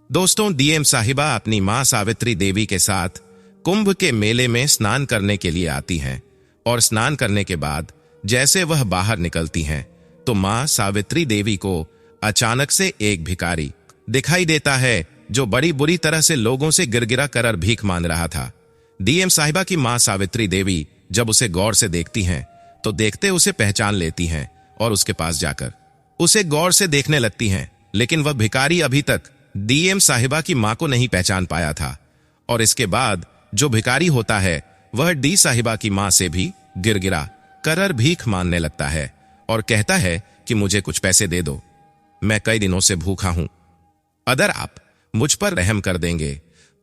दोस्तों, डीएम साहिबा अपनी मां सावित्री देवी के साथ कुंभ के मेले में स्नान करने के लिए आती हैं और स्नान करने के बाद जैसे वह बाहर निकलती हैं तो मां सावित्री देवी को अचानक से एक भिखारी दिखाई देता है जो बड़ी बुरी तरह से लोगों से गिरगिरा कर भीख मांग रहा था। डीएम साहिबा की मां सावित्री देवी जब उसे गौर से देखती हैं तो देखते उसे पहचान लेती हैं और उसके पास जाकर उसे गौर से देखने लगती हैं, लेकिन वह भिखारी अभी तक डीएम साहिबा की मां को नहीं पहचान पाया था। और इसके बाद जो भिखारी होता है वह डी साहिबा की मां से भी गिरगिरा कर भीख मांगने लगता है और कहता है कि मुझे कुछ पैसे दे दो, मैं कई दिनों से भूखा हूं। अगर आप मुझ पर रहम कर देंगे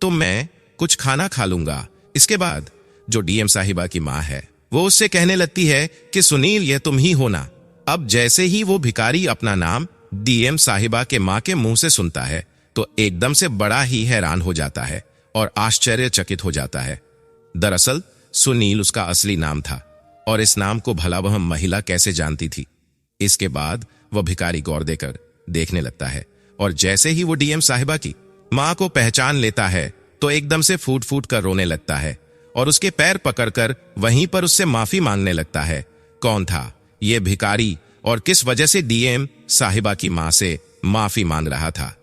तो मैं कुछ खाना खा लूंगा। इसके बाद जो डीएम साहिबा की मां है वो उससे कहने लगती है कि सुनील, ये तुम ही हो ना। अब जैसे ही वो भिखारी अपना नाम डीएम साहिबा के मां के मुंह से सुनता है तो एकदम से बड़ा ही हैरान हो जाता है और आश्चर्यचकित हो जाता है। दरअसल सुनील उसका असली नाम था और इस नाम को भला वह महिला कैसे जानती थी। इसके बाद वह भिखारी गौर देकर देखने लगता है और जैसे ही वो डीएम साहिबा की मां को पहचान लेता है तो एकदम से फूट फूट कर रोने लगता है और उसके पैर पकड़कर वहीं पर उससे माफी मांगने लगता है। कौन था ये भिखारी और किस वजह से डीएम साहिबा की मां से माफी मांग रहा था?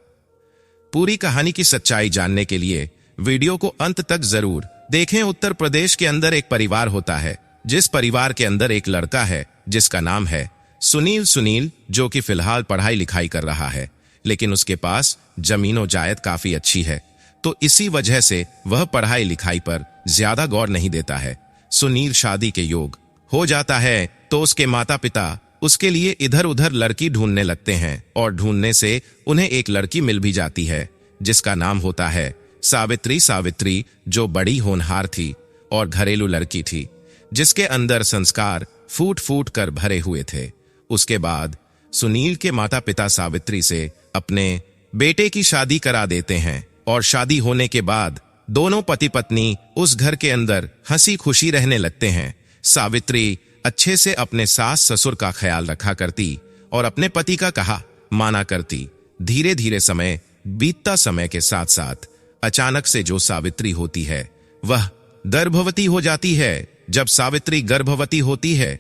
पूरी कहानी की सच्चाई जानने के लिए वीडियो को अंत तक जरूर देखें। उत्तर प्रदेश के अंदर एक परिवार होता है जिस परिवार के अंदर एक लड़का है जिसका नाम है सुनील, जो कि फिलहाल पढ़ाई लिखाई कर रहा है, लेकिन उसके पास जमीनो जायद काफी अच्छी है, तो इसी वजह से वह पढ़ाई लिखाई पर ज्यादा गौर नहीं देता है। सुनील शादी के योग हो जाता है तो उसके माता पिता उसके लिए इधर उधर लड़की ढूंढने लगते हैं और ढूंढने से उन्हें एक लड़की मिल भी जाती है जिसका नाम होता है सावित्री, जो बड़ी होनहार थी और घरेलू लड़की थी जिसके अंदर संस्कार फूट फूट कर भरे हुए थे। उसके बाद सुनील के माता पिता सावित्री से अपने बेटे की शादी करा देते हैं और शादी होने के बाद दोनों पति पत्नी उस घर के अंदर हंसी खुशी रहने लगते हैं। सावित्री अच्छे से अपने सास ससुर का ख्याल रखा करती और अपने पति का कहा माना करती। धीरे धीरे समय बीतता, समय के साथ साथ अचानक से जो सावित्री होती है वह गर्भवती हो जाती है। जब सावित्री गर्भवती होती है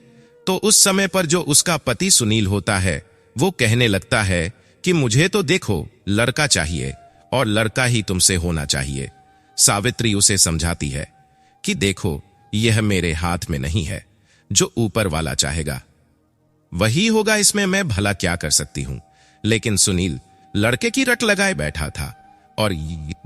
तो उस समय पर जो उसका पति सुनील होता है वो कहने लगता है कि मुझे तो देखो लड़का चाहिए और लड़का ही तुमसे होना चाहिए। सावित्री उसे समझाती है कि देखो, यह मेरे हाथ में नहीं है, जो ऊपर वाला चाहेगा वही होगा, इसमें मैं भला क्या कर सकती हूं। लेकिन सुनील लड़के की रट लगाए बैठा था और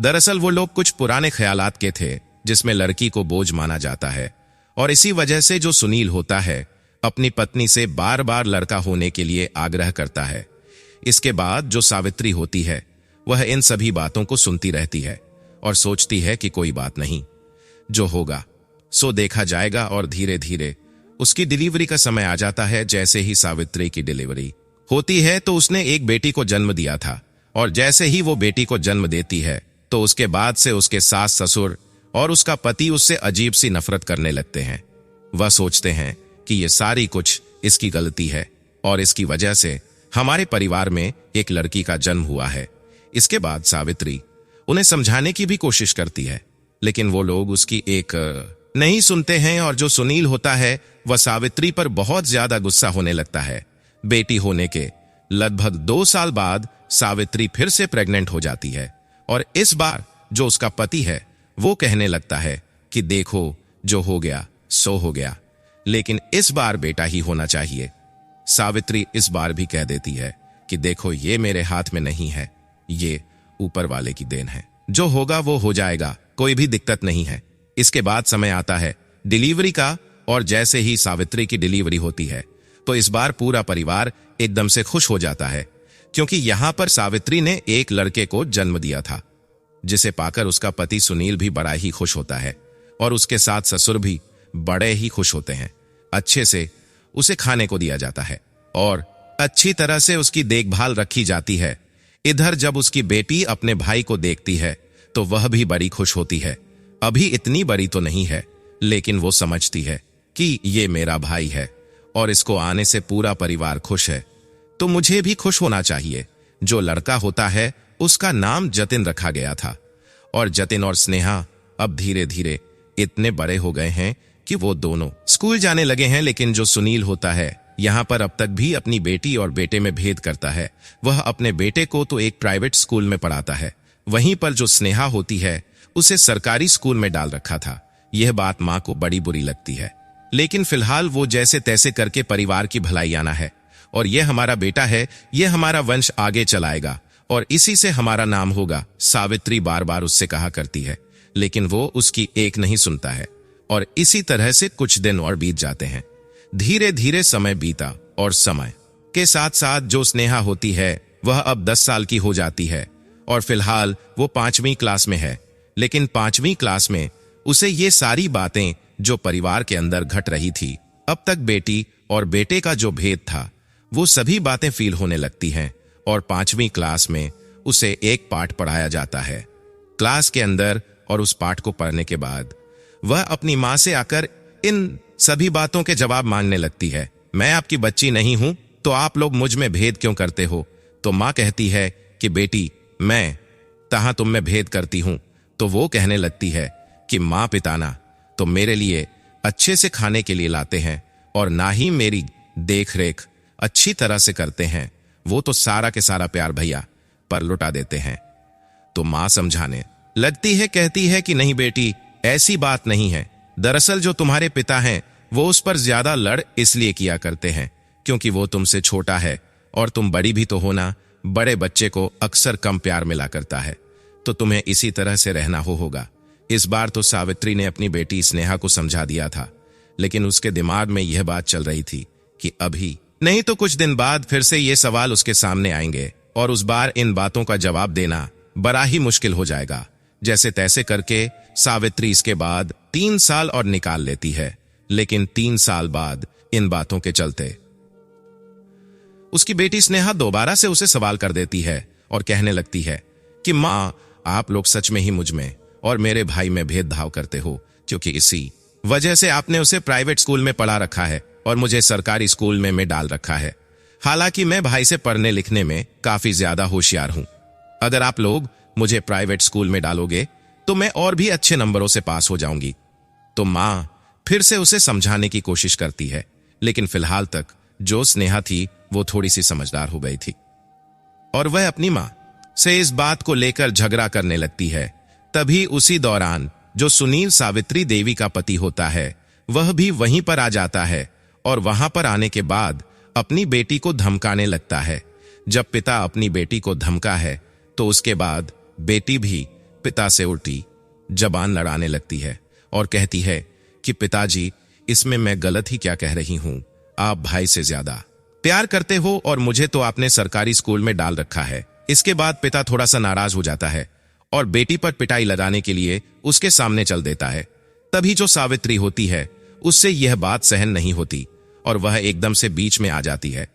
दरअसल वो लोग कुछ पुराने ख्यालात के थे जिसमें लड़की को बोझ माना जाता है और इसी वजह से जो सुनील होता है अपनी पत्नी से बार बार लड़का होने के लिए आग्रह करता है। इसके बाद जो सावित्री होती है वह इन सभी बातों को सुनती रहती है और सोचती है कि कोई बात नहीं, जो होगा सो देखा जाएगा। और धीरे धीरे उसकी डिलीवरी का समय आ जाता है। जैसे ही सावित्री की डिलीवरी होती है तो उसने एक बेटी को जन्म दिया था और जैसे ही वो बेटी को जन्म देती है तो उसके बाद से उसके सास ससुर और उसका पति उससे अजीब सी नफरत करने लगते हैं। वह सोचते हैं कि ये सारी कुछ इसकी गलती है और इसकी वजह से हमारे परिवार में एक लड़की का जन्म हुआ है। इसके बाद सावित्री उन्हें समझाने की भी कोशिश करती है, लेकिन वो लोग उसकी एक नहीं सुनते हैं और जो सुनील होता है वह सावित्री पर बहुत ज्यादा गुस्सा होने लगता है। बेटी होने के लगभग 2 साल बाद सावित्री फिर से प्रेग्नेंट हो जाती है और इस बार जो उसका पति है वो कहने लगता है कि देखो, जो हो गया सो हो गया, लेकिन इस बार बेटा ही होना चाहिए। सावित्री इस बार भी कह देती है कि देखो, ये मेरे हाथ में नहीं है, ये ऊपर वाले की देन है, जो होगा वो हो जाएगा, कोई भी दिक्कत नहीं है। इसके बाद समय आता है डिलीवरी का और जैसे ही सावित्री की डिलीवरी होती है तो इस बार पूरा परिवार एकदम से खुश हो जाता है, क्योंकि यहां पर सावित्री ने एक लड़के को जन्म दिया था जिसे पाकर उसका पति सुनील भी बड़ा ही खुश होता है और उसके साथ ससुर भी बड़े ही खुश होते हैं। अच्छे से उसे खाने को दिया जाता है और अच्छी तरह से उसकी देखभाल रखी जाती है। इधर जब उसकी बेटी अपने भाई को देखती है तो वह भी बड़ी खुश होती है। अभी इतनी बड़ी तो नहीं है, लेकिन वो समझती है कि ये मेरा भाई है और इसको आने से पूरा परिवार खुश है, तो मुझे भी खुश होना चाहिए। जो लड़का होता है उसका नाम जतिन रखा गया था। और जतिन और स्नेहा अब धीरे धीरे इतने बड़े हो गए हैं कि वो दोनों स्कूल जाने लगे हैं। लेकिन जो सुनील होता है यहाँ पर अब तक भी अपनी बेटी और बेटे में भेद करता है। वह अपने बेटे को तो एक प्राइवेट स्कूल में पढ़ाता है, वहीं पर जो स्नेहा होती है उसे सरकारी स्कूल में डाल रखा था। यह बात माँ को बड़ी बुरी लगती है, लेकिन फिलहाल वो जैसे तैसे करके परिवार की भलाई आना है। और यह हमारा बेटा है, यह हमारा वंश आगे चलाएगा और इसी से हमारा नाम होगा, सावित्री बार बार उससे कहा करती है। लेकिन वो उसकी एक नहीं सुनता है। और इसी तरह से कुछ दिन और बीत जाते हैं। धीरे धीरे समय बीता और समय के साथ साथ जो स्नेहा होती है वह अब 10 साल की हो जाती है और फिलहाल वो 5वीं क्लास में है। लेकिन 5वीं क्लास में उसे ये सारी बातें जो परिवार के अंदर घट रही थी, अब तक बेटी और बेटे का जो भेद था, वो सभी बातें फील होने लगती हैं। और 5वीं क्लास में उसे एक पाठ पढ़ाया जाता है क्लास के अंदर। और उस पाठ को पढ़ने के बाद वह अपनी माँ से आकर इन सभी बातों के जवाब मांगने लगती है। मैं आपकी बच्ची नहीं हूं तो आप लोग मुझ में भेद क्यों करते हो? तो माँ कहती है कि बेटी, मैं तहां तुम में भेद करती हूं। तो वो कहने लगती है कि माँ पिताना तो मेरे लिए अच्छे से खाने के लिए लाते हैं और ना ही मेरी देख रेख अच्छी तरह से करते हैं। वो तो सारा के सारा प्यार भैया पर लुटा देते हैं। तो माँ समझाने लगती है, कहती है कि नहीं बेटी, ऐसी बात नहीं है। दरअसल जो तुम्हारे पिता हैं वो उस पर ज्यादा लड़ इसलिए किया करते हैं क्योंकि वो तुमसे छोटा है और तुम बड़ी भी तो हो ना। बड़े बच्चे को अक्सर कम प्यार मिला करता है, तो तुम्हें इसी तरह से रहना होगा। इस बार तो सावित्री ने अपनी बेटी स्नेहा को समझा दिया था, लेकिन उसके दिमाग में यह बात चल रही थी कि अभी नहीं तो कुछ दिन बाद फिर से ये सवाल उसके सामने आएंगे और उस बार इन बातों का जवाब देना बड़ा ही मुश्किल हो जाएगा। जैसे तैसे करके सावित्री इसके बाद 3 साल और निकाल लेती है। लेकिन 3 साल बाद इन बातों के चलते उसकी बेटी स्नेहा दोबारा से उसे सवाल कर देती है और कहने लगती है कि माँ, आप लोग सच में ही मुझ में और मेरे भाई में भेदभाव करते हो, क्योंकि इसी वजह से आपने उसे प्राइवेट स्कूल में पढ़ा रखा है और मुझे सरकारी स्कूल में डाल रखा है। हालांकि मैं भाई से पढ़ने लिखने में काफी ज्यादा होशियार हूं। अगर आप लोग मुझे प्राइवेट स्कूल में डालोगे तो मैं और भी अच्छे नंबरों से पास हो जाऊंगी। तो माँ फिर से उसे समझाने की कोशिश करती है, लेकिन फिलहाल तक जो स्नेहा थी वो थोड़ी सी समझदार हो गई थी और वह अपनी माँ से इस बात को लेकर झगड़ा करने लगती है। तभी उसी दौरान जो सुनील सावित्री देवी का पति होता है वह भी वहीं पर आ जाता है और वहां पर आने के बाद अपनी बेटी को धमकाने लगता है। जब पिता अपनी बेटी को धमका है तो उसके बाद बेटी भी पिता से उल्टी जबान लड़ाने लगती है और कहती है कि पिताजी, इसमें मैं गलत ही क्या कह रही हूं? आप भाई से ज्यादा प्यार करते हो और मुझे तो आपने सरकारी स्कूल में डाल रखा है। इसके बाद पिता थोड़ा सा नाराज हो जाता है और बेटी पर पिटाई लगाने के लिए उसके सामने चल देता है। तभी जो सावित्री होती है उससे यह बात सहन नहीं होती और वह एकदम से बीच में आ जाती है।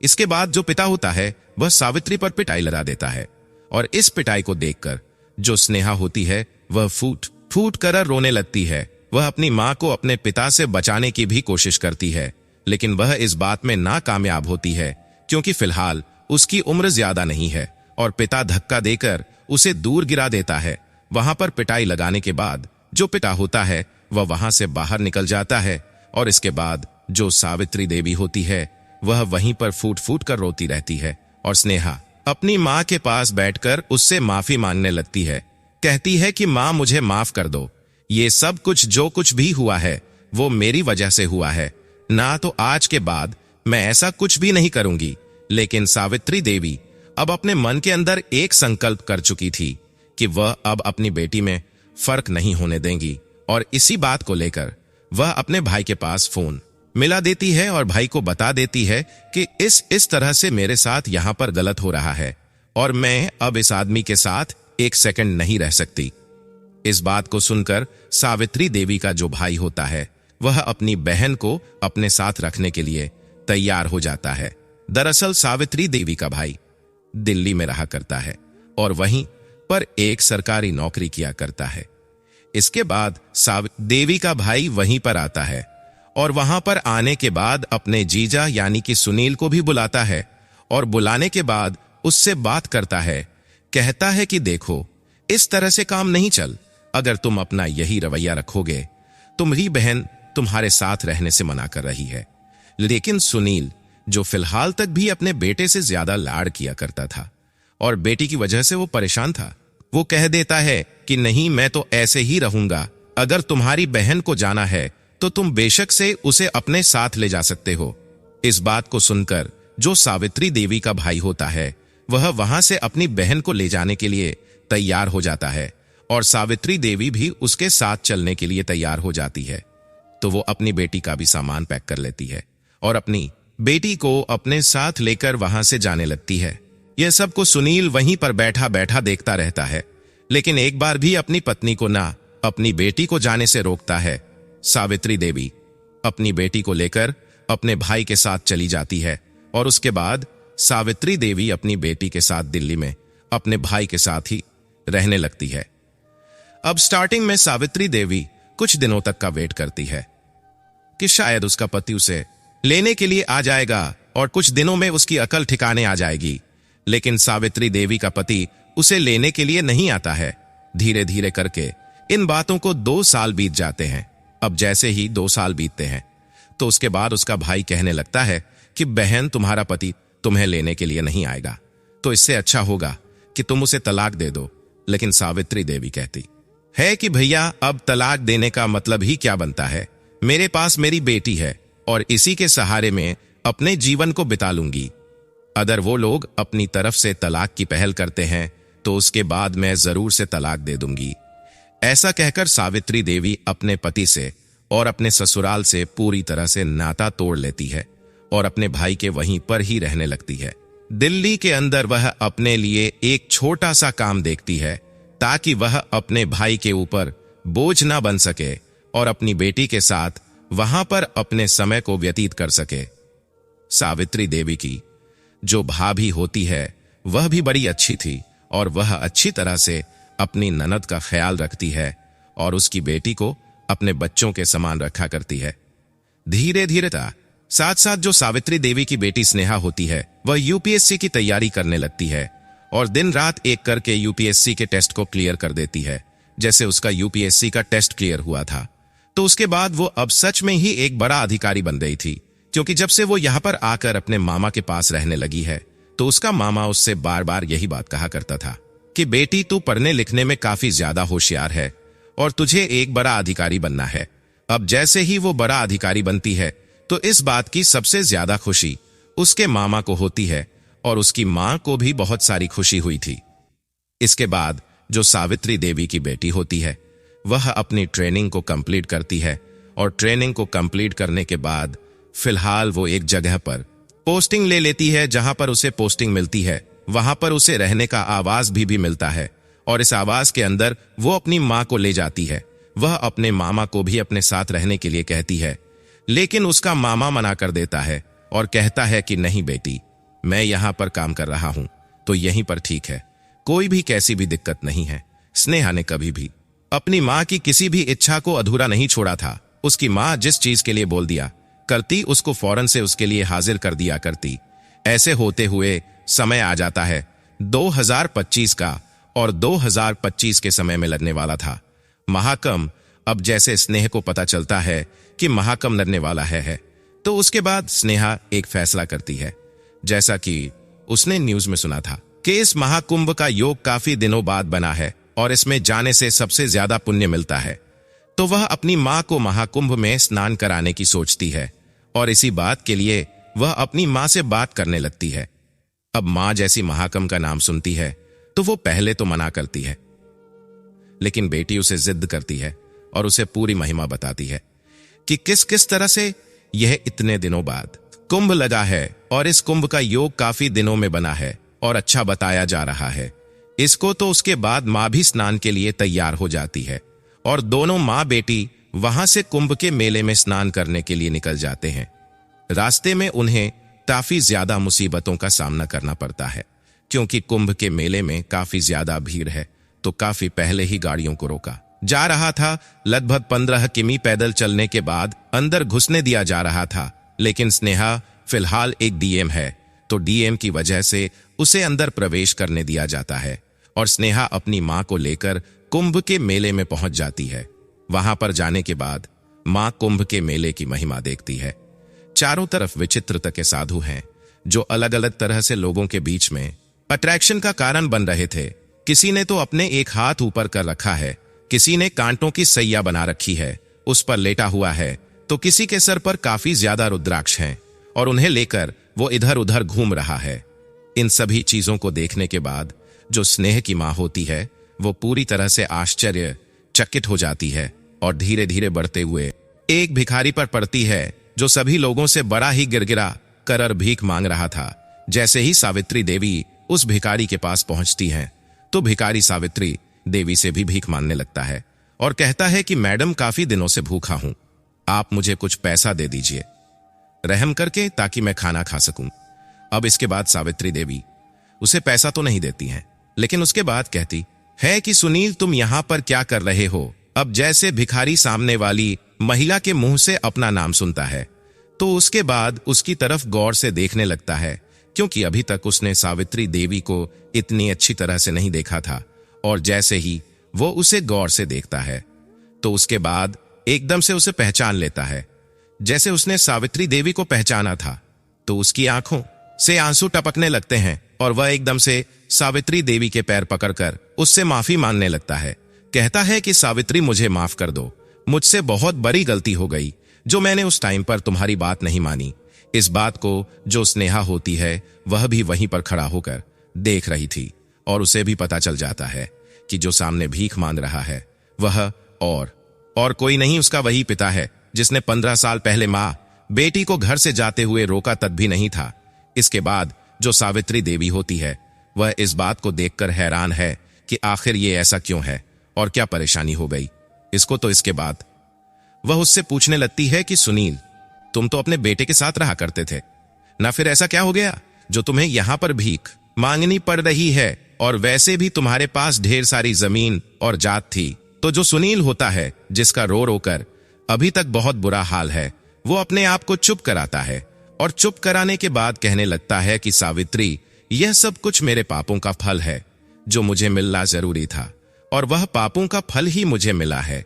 इसके बाद जो पिता होता है वह सावित्री पर पिटाई लगा देता है और इस पिटाई को देखकर जो स्नेहा होती है वह फूट फूट कर रोने लगती है। वह अपनी माँ को अपने पिता से बचाने की भी कोशिश करती है, लेकिन वह इस बात में नाकामयाब होती है क्योंकि फिलहाल उसकी उम्र ज्यादा नहीं है और पिता धक्का देकर उसे दूर गिरा देता है। वहां पर पिटाई लगाने के बाद जो पिता होता है वह वहां से बाहर निकल जाता है और इसके बाद जो सावित्री देवी होती है वह वहीं पर फूट फूट कर रोती रहती है और स्नेहा अपनी माँ के पास बैठकर उससे माफी मांगने लगती है। कहती है कि माँ, मुझे माफ कर दो। ये सब कुछ जो कुछ भी हुआ है वो मेरी वजह से हुआ है ना, तो आज के बाद मैं ऐसा कुछ भी नहीं करूंगी। लेकिन सावित्री देवी अब अपने मन के अंदर एक संकल्प कर चुकी थी कि वह अब अपनी बेटी में फर्क नहीं होने देंगी और इसी बात को लेकर वह अपने भाई के पास फोन मिला देती है और भाई को बता देती है कि इस तरह से मेरे साथ यहां पर गलत हो रहा है और मैं अब इस आदमी के साथ एक सेकंड नहीं रह सकती। इस बात को सुनकर सावित्री देवी का जो भाई होता है वह अपनी बहन को अपने साथ रखने के लिए तैयार हो जाता है। दरअसल सावित्री देवी का भाई दिल्ली में रहा करता है और वहीं पर एक सरकारी नौकरी किया करता है। इसके बाद सावित्री देवी का भाई वहीं पर आता है और वहां पर आने के बाद अपने जीजा यानी कि सुनील को भी बुलाता है और बुलाने के बाद उससे बात करता है कहता है कि देखो, इस तरह से काम नहीं चल। अगर तुम अपना यही रवैया रखोगे, तुम्हारी बहन तुम्हारे साथ रहने से मना कर रही है। लेकिन सुनील, जो फिलहाल तक भी अपने बेटे से ज्यादा लाड़ किया करता था और बेटी की वजह से वो परेशान था, वो कह देता है कि नहीं, मैं तो ऐसे ही रहूंगा। अगर तुम्हारी बहन को जाना है तो तुम बेशक से उसे अपने साथ ले जा सकते हो। इस बात को सुनकर जो सावित्री देवी का भाई होता है, वह वहां से अपनी बहन को ले जाने के लिए तैयार हो जाता है और सावित्री देवी भी उसके साथ चलने के लिए तैयार हो जाती है। तो वो अपनी बेटी का भी सामान पैक कर लेती है और अपनी बेटी को अपने साथ लेकर वहां से जाने लगती है। यह सब को सुनील वहीं पर बैठा बैठा देखता रहता है, लेकिन एक बार भी अपनी पत्नी को ना अपनी बेटी को जाने से रोकता है। सावित्री देवी अपनी बेटी को लेकर अपने भाई के साथ चली जाती है और उसके बाद सावित्री देवी अपनी बेटी के साथ दिल्ली में अपने भाई के साथ ही रहने लगती है। अब स्टार्टिंग में सावित्री देवी कुछ दिनों तक का वेट करती है कि शायद उसका पति उसे लेने के लिए आ जाएगा और कुछ दिनों में उसकी अकल ठिकाने आ जाएगी। लेकिन सावित्री देवी का पति उसे लेने के लिए नहीं आता है। धीरे धीरे करके इन बातों को 2 साल बीत जाते हैं। अब जैसे ही 2 साल बीतते हैं तो उसके बाद उसका भाई कहने लगता है कि बहन, तुम्हारा पति तुम्हें लेने के लिए नहीं आएगा, तो इससे अच्छा होगा कि तुम उसे तलाक दे दो। लेकिन सावित्री देवी कहती है कि भैया, अब तलाक देने का मतलब ही क्या बनता है? मेरे पास मेरी बेटी है और इसी के सहारे में अपने जीवन को बिता लूंगी। अगर वो लोग अपनी तरफ से तलाक की पहल करते हैं तो उसके बाद मैं जरूर से तलाक दे दूंगी। ऐसा कहकर सावित्री देवी अपने पति से और अपने ससुराल से पूरी तरह से नाता तोड़ लेती है और अपने भाई के वहीं पर ही रहने लगती है। दिल्ली के अंदर वह अपने लिए एक छोटा सा काम देखती है ताकि वह अपने भाई के ऊपर बोझ ना बन सके और अपनी बेटी के साथ वहां पर अपने समय को व्यतीत कर सके। सावित्री देवी की जो भाभी होती है वह भी बड़ी अच्छी थी और वह अच्छी तरह से अपनी ननद का ख्याल रखती है और उसकी बेटी को अपने बच्चों के समान रखा करती है। धीरे धीरे साथ साथ जो सावित्री देवी की बेटी स्नेहा होती है, वह यूपीएससी की तैयारी करने लगती है और दिन रात एक करके यूपीएससी के टेस्ट को क्लियर कर देती है। जैसे उसका यूपीएससी का टेस्ट क्लियर हुआ था तो उसके बाद वो अब सच में ही एक बड़ा अधिकारी बन गई थी, क्योंकि जब से वो यहाँ पर आकर अपने मामा के पास रहने लगी है तो उसका मामा उससे बार बार यही बात कहा करता था कि बेटी, तू पढ़ने लिखने में काफी ज्यादा होशियार है और तुझे एक बड़ा अधिकारी बनना है। अब जैसे ही वो बड़ा अधिकारी बनती है तो इस बात की सबसे ज्यादा खुशी उसके मामा को होती है और उसकी मां को भी बहुत सारी खुशी हुई थी। इसके बाद जो सावित्री देवी की बेटी होती है वह अपनी ट्रेनिंग को कंप्लीट करती है और ट्रेनिंग को कंप्लीट करने के बाद फिलहाल वो एक जगह पर पोस्टिंग ले लेती है। जहां पर उसे पोस्टिंग मिलती है वहां पर उसे रहने का आवास भी मिलता है और इस आवास के अंदर वो अपनी मां को ले जाती है। वह अपने मामा को भी अपने साथ रहने के लिए कहती है, लेकिन उसका मामा मना कर देता है और कहता है कि नहीं बेटी, मैं यहां पर काम कर रहा हूं तो यहीं पर ठीक है, कोई भी कैसी भी दिक्कत नहीं है। स्नेहा ने कभी भी अपनी मां की किसी भी इच्छा को अधूरा नहीं छोड़ा था। उसकी मां जिस चीज के लिए बोल दिया करती उसको फौरन से उसके लिए हाजिर कर दिया करती। ऐसे होते हुए समय आ जाता है 2025 का और 2025 के समय में लगने वाला था महाकुंभ। अब जैसे स्नेह को पता चलता है कि महाकुंभ लगने वाला है तो उसके बाद स्नेहा एक फैसला करती है, जैसा कि उसने न्यूज में सुना था कि इस महाकुंभ का योग काफी दिनों बाद बना है और इसमें जाने से सबसे ज्यादा पुण्य मिलता है। तो वह अपनी मां को महाकुंभ में स्नान कराने की सोचती है और इसी बात के लिए वह अपनी मां से बात करने लगती है। अब मां जैसी महाकुंभ का नाम सुनती है तो वो पहले तो मना करती है, लेकिन बेटी उसे जिद करती है और उसे पूरी महिमा बताती है कि किस किस तरह से यह इतने दिनों बाद कुंभ लगा है और इस कुंभ का योग काफी दिनों में बना है और अच्छा बताया जा रहा है इसको। तो उसके बाद मां भी स्नान के लिए तैयार हो जाती है और दोनों मां बेटी वहां से कुंभ के मेले में स्नान करने के लिए निकल जाते हैं। रास्ते में उन्हें काफी ज्यादा मुसीबतों का सामना करना पड़ता है, क्योंकि कुंभ के मेले में काफी ज्यादा भीड़ है। तो काफी पहले ही गाड़ियों को रोका जा रहा था। लगभग 15 किमी पैदल चलने के बाद अंदर घुसने दिया जा रहा था, लेकिन स्नेहा फिलहाल एक डीएम है तो डीएम की वजह से उसे अंदर प्रवेश करने दिया जाता है और स्नेहा अपनी मां को लेकर कुंभ के मेले में पहुंच जाती है। वहां पर जाने के बाद मां कुंभ के मेले की महिमा देखती है। चारों तरफ विचित्रता के साधु हैं जो अलग अलग तरह से लोगों के बीच में अट्रैक्शन का कारण बन रहे थे। किसी ने तो अपने एक हाथ ऊपर कर रखा है, किसी ने कांटों की सैया बना रखी है, उस पर लेटा हुआ है, तो किसी के सर पर काफी ज्यादा रुद्राक्ष हैं और उन्हें लेकर वो इधर उधर घूम रहा है। इन सभी चीजों को देखने के बाद जो स्नेह की मां होती है वो पूरी तरह से आश्चर्यचकित हो जाती है और धीरे धीरे बढ़ते हुए एक भिखारी पर पड़ती है जो सभी लोगों से बड़ा ही गिरगिरा कर भीख मांग रहा था। जैसे ही सावित्री देवी उस भिखारी के पास पहुंचती है तो भिखारी सावित्री देवी से भी भीख मांगने लगता है और कहता है कि मैडम, काफी दिनों से भूखा हूं, आप मुझे कुछ पैसा दे दीजिए रहम करके, ताकि मैं खाना खा सकूं। अब इसके बाद सावित्री देवी उसे पैसा तो नहीं देती हैं, लेकिन उसके बाद कहती है कि सुनील, तुम यहां पर क्या कर रहे हो। अब जैसे भिखारी सामने वाली महिला के मुंह से अपना नाम सुनता है तो उसके बाद उसकी तरफ गौर से देखने लगता है, क्योंकि अभी तक उसने सावित्री देवी को इतनी अच्छी तरह से नहीं देखा था। और जैसे ही वो उसे गौर से देखता है तो उसके बाद एकदम से उसे पहचान लेता है। जैसे उसने सावित्री देवी को पहचाना था तो उसकी आंखों से आंसू टपकने लगते हैं और वह एकदम से सावित्री देवी के पैर पकड़कर उससे माफी मांगने लगता है। कहता है कि सावित्री, मुझे माफ कर दो, मुझसे बहुत बड़ी गलती हो गई जो मैंने उस टाइम पर तुम्हारी बात नहीं मानी। इस बात को जो स्नेहा होती है वह भी वहीं पर खड़ा होकर देख रही थी और उसे भी पता चल जाता है कि जो सामने भीख मांग रहा है वह और कोई नहीं, उसका वही पिता है जिसने 15 साल पहले मां बेटी को घर से जाते हुए रोका तब भी नहीं था। इसके बाद जो सावित्री देवी होती है वह इस बात को देखकर हैरान है कि आखिर ये ऐसा क्यों है और क्या परेशानी हो गई इसको। तो इसके बाद वह उससे पूछने लगती है कि सुनील, तुम तो अपने बेटे के साथ रहा करते थे ना, फिर ऐसा क्या हो गया जो तुम्हें यहां पर भीख मांगनी पड़ रही है, और वैसे भी तुम्हारे पास ढेर सारी जमीन और जात थी। तो जो सुनील होता है जिसका रो रो कर अभी तक बहुत बुरा हाल है, वो अपने आप को चुप कराता है और चुप कराने के बाद कहने लगता है कि सावित्री, यह सब कुछ मेरे पापों का फल है जो मुझे मिलना जरूरी था, और वह पापों का फल ही मुझे मिला है।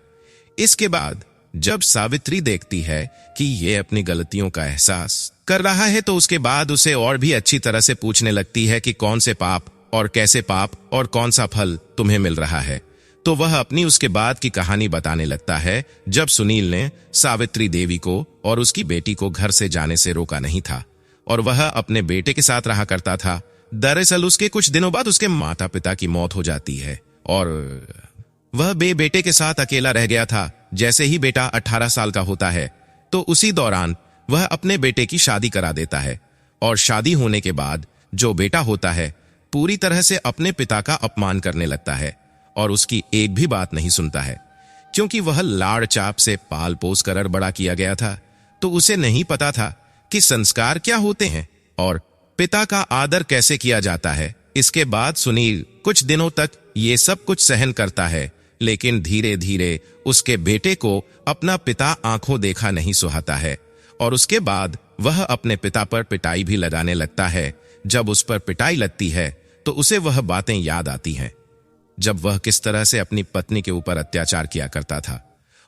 इसके बाद जब सावित्री देखती है कि ये अपनी गलतियों का एहसास कर रहा है तो उसके बाद उसे और भी अच्छी तरह से पूछने लगती है कि कौन से पाप और कैसे पाप और कौन सा फल तुम्हें मिल रहा है। तो वह अपनी उसके बाद की कहानी बताने लगता है, जब सुनील ने सावित्री देवी को और उसकी बेटी को घर से जाने से रोका नहीं था और वह अपने बेटे के साथ रहा करता था। दरअसल उसके कुछ दिनों बाद उसके माता पिता की मौत हो जाती है और वह बेटे के साथ अकेला रह गया था। जैसे ही बेटा 18 साल का होता है तो उसी दौरान वह अपने बेटे की शादी करा देता है, और शादी होने के बाद जो बेटा होता है पूरी तरह से अपने पिता का अपमान करने लगता है और उसकी एक भी बात नहीं सुनता है, क्योंकि वह लाड़ चाप से पाल पोस कर बड़ा किया गया था। तो उसे नहीं पता था कि संस्कार क्या होते हैं और पिता का आदर कैसे किया जाता है। इसके बाद सुनील कुछ दिनों तक ये सब कुछ सहन करता है, लेकिन धीरे धीरे उसके बेटे को अपना पिता आंखों देखा नहीं सुहाता है और उसके बाद वह अपने पिता पर पिटाई भी लगाने लगता है। जब उस पर पिटाई लगती है तो उसे वह बातें याद आती हैं जब वह किस तरह से अपनी पत्नी के ऊपर अत्याचार किया करता था,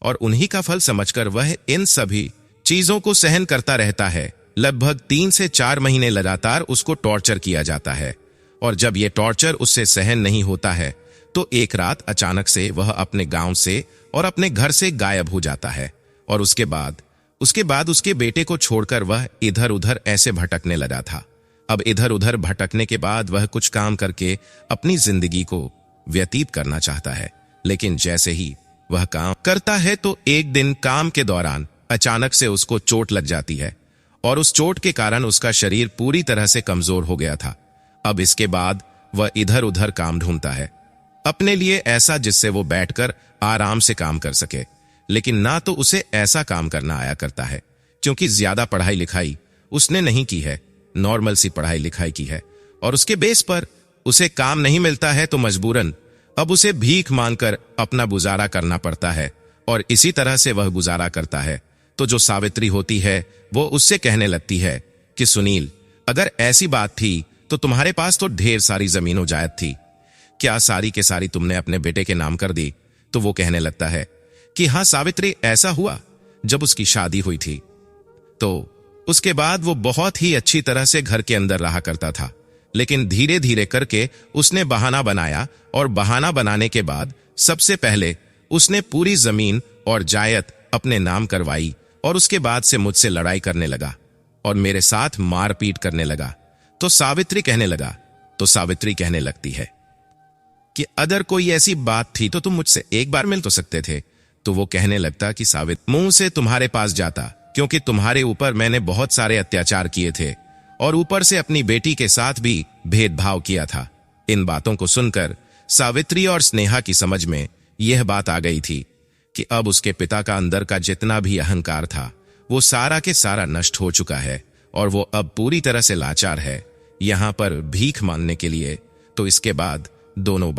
और उन्हीं का फल समझकर वह इन सभी चीजों को सहन करता रहता है। लगभग 3 से 4 महीने लगातार उसको टॉर्चर किया जाता है, और जब यह टॉर्चर उससे सहन नहीं होता है तो एक रात अचानक से वह अपने गांव से और अपने घर से गायब हो जाता है। और उसके बाद उसके बेटे को छोड़कर वह इधर उधर ऐसे भटकने लगा था। अब इधर उधर भटकने के बाद वह कुछ काम करके अपनी जिंदगी को व्यतीत करना चाहता है, लेकिन जैसे ही वह काम करता है तो एक दिन काम के दौरान अचानक से उसको चोट लग जाती है, और उस चोट के कारण उसका शरीर पूरी तरह से कमजोर हो गया था। अब इसके बाद वह इधर उधर काम ढूंढता है अपने लिए ऐसा जिससे वो बैठकर आराम से काम कर सके, लेकिन ना तो उसे ऐसा काम करना आया करता है, क्योंकि ज्यादा पढ़ाई लिखाई उसने नहीं की है, नॉर्मल सी पढ़ाई लिखाई की है, और उसके बेस पर उसे काम नहीं मिलता है तो मजबूरन अब उसे भीख मांगकर अपना गुजारा करना पड़ता है। और इसी तरह से वह गुजारा करता है तो जो सावित्री होती है वो उससे कहने लगती है कि सुनील, अगर ऐसी बात थी तो तुम्हारे पास तो ढेर सारी जमीन जायद थी, क्या सारी के सारी तुमने अपने बेटे के नाम कर दी? तो वो कहने लगता है कि हाँ सावित्री, ऐसा हुआ जब उसकी शादी हुई थी। तो उसके बाद वो बहुत ही अच्छी तरह से घर के अंदर रहा करता था, लेकिन धीरे धीरे करके उसने बहाना बनाया, और बहाना बनाने के बाद सबसे पहले उसने पूरी जमीन और जायदाद अपने नाम करवाई, और उसके बाद से मुझसे लड़ाई करने लगा और मेरे साथ मारपीट करने लगा। तो सावित्री कहने लगती है कि अगर कोई ऐसी बात थी तो तुम मुझसे एक बार मिल तो सकते थे। तो वो कहने लगता कि सावित्री, मुंह से तुम्हारे पास जाता, क्योंकि तुम्हारे ऊपर मैंने बहुत सारे अत्याचार किए थे और ऊपर से अपनी बेटी के साथ भी भेदभाव किया था। इन बातों को सुनकर सावित्री और स्नेहा की समझ में यह बात आ गई थी कि अब उसके पिता का अंदर का जितना भी अहंकार था वो सारा के सारा नष्ट हो चुका है, और वो अब पूरी तरह से लाचार है, यहां पर भीख मांगने के लिए। तो इसके बाद दोनों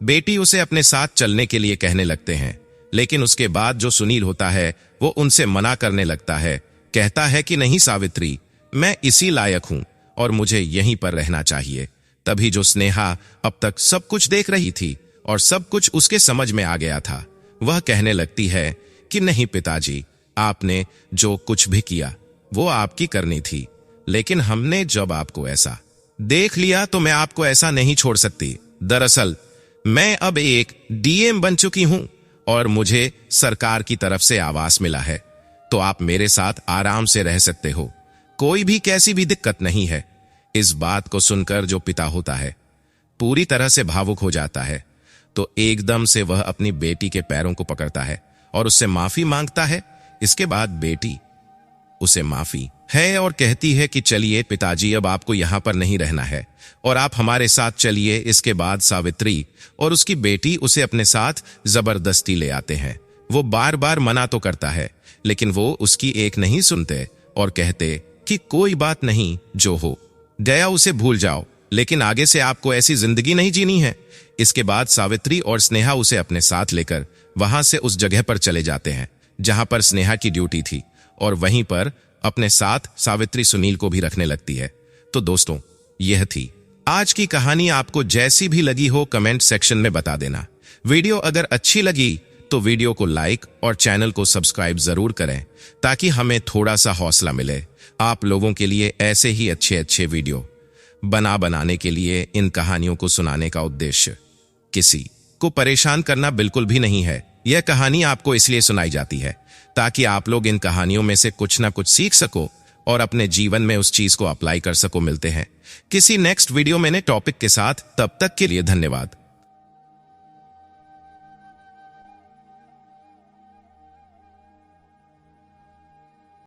बेटी उसे अपने साथ चलने के लिए कहने लगते हैं, लेकिन उसके बाद जो सुनील होता है वो उनसे मना करने लगता है। कहता है कि नहीं सावित्री, मैं इसी लायक हूं और मुझे यहीं पर रहना चाहिए। तभी जो स्नेहा अब तक सब कुछ देख रही थी और सब कुछ उसके समझ में आ गया था, वह कहने लगती है कि नहीं पिताजी, आपने जो कुछ भी किया वो आपकी करनी थी, लेकिन हमने जब आपको ऐसा देख लिया तो मैं आपको ऐसा नहीं छोड़ सकती। दरअसल मैं अब एक डीएम बन चुकी हूं और मुझे सरकार की तरफ से आवास मिला है, तो आप मेरे साथ आराम से रह सकते हो, कोई भी कैसी भी दिक्कत नहीं है। इस बात को सुनकर जो पिता होता है पूरी तरह से भावुक हो जाता है। तो एकदम से वह अपनी बेटी के पैरों को पकड़ता है और उससे माफी मांगता है। इसके बाद बेटी उसे माफी है और कहती है कि चलिए पिताजी, अब आपको यहां पर नहीं रहना है और आप हमारे साथ चलिए। इसके बाद सावित्री और उसकी बेटी उसे अपने साथ जबरदस्ती ले आते हैं। वो बार बार मना तो करता है, लेकिन वो उसकी एक नहीं सुनते और कहते कि कोई बात नहीं, जो हो गया उसे भूल जाओ, लेकिन आगे से आपको ऐसी जिंदगी नहीं जीनी है। इसके बाद सावित्री और स्नेहा उसे अपने साथ लेकर वहां से उस जगह पर चले जाते हैं जहां पर स्नेहा की ड्यूटी थी, और वहीं पर अपने साथ सावित्री सुनील को भी रखने लगती है। तो दोस्तों, यह थी आज की कहानी। आपको जैसी भी लगी हो कमेंट सेक्शन में बता देना। वीडियो अगर अच्छी लगी तो वीडियो को लाइक और चैनल को सब्सक्राइब जरूर करें, ताकि हमें थोड़ा सा हौसला मिले आप लोगों के लिए ऐसे ही अच्छे अच्छे वीडियो बनाने के लिए। इन कहानियों को सुनाने का उद्देश्य किसी को परेशान करना बिल्कुल भी नहीं है। यह कहानी आपको इसलिए सुनाई जाती है ताकि आप लोग इन कहानियों में से कुछ ना कुछ सीख सको और अपने जीवन में उस चीज को अप्लाई कर सको। मिलते हैं किसी नेक्स्ट वीडियो में नए टॉपिक के साथ, तब तक के लिए धन्यवाद।